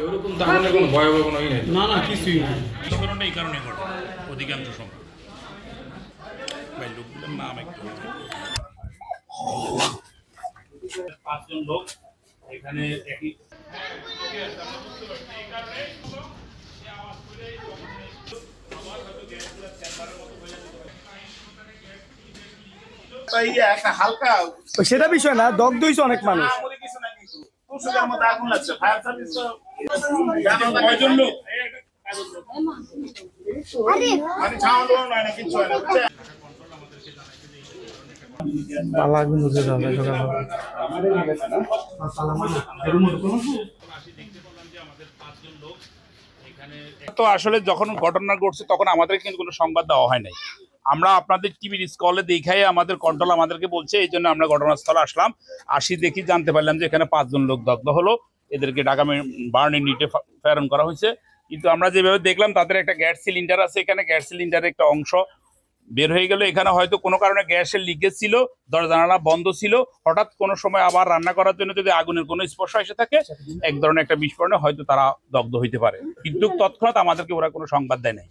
ওরকম তাহলে কোনো ভয়াবহ কোনো নেই। না না কিছুই না, এই কারণে ঘটে অধিকাংশ সময়। ভাই লোকগুলোর নাম একটু 5 জন লোক এখানে একই হালকা সেটা বিষয় না, দগ্ধ হইছে অনেক মানুষ। আগুন লাগছে, ফায়ার সার্ভিস কয়জন লোক মানে সাউন্ড হয় না, কিছু হয় না। তো আসলে যখন ঘটনা ঘটছে তখন আমাদের কিন্তু কোনো সংবাদ দেওয়া হয় নাই। আমরা আপনাদের টিভির স্কলে দেখাই আমাদের কন্ট্রোল আমাদেরকে বলছে, এই জন্য আমরা ঘটনাস্থলে আসলাম। আসি দেখি জানতে পারলাম যে এখানে 5 জন লোক দগ্ধ হলো, এদেরকে ঢাকা বার্ন ইউনিটে প্রেরণ করা হয়েছে। কিন্তু আমরা যেভাবে দেখলাম তাদের একটা গ্যাস সিলিন্ডার আছে, এখানে গ্যাস সিলিন্ডারের একটা অংশ বের হয়ে গেল। এখানে হয়তো কোনো কারণে গ্যাসের লিকেজ ছিল, দরজা জানালা বন্ধ ছিল, হঠাৎ কোনো সময় আবার রান্না করার জন্য যদি আগুনের কোনো স্পর্শ এসে থাকে এক ধরনের একটা বিস্ফোরণে হয়তো তারা দগ্ধ হইতে পারে। কিন্তু তৎক্ষণাৎ আমাদেরকে ওরা কোনো সংবাদ দেয় নাই।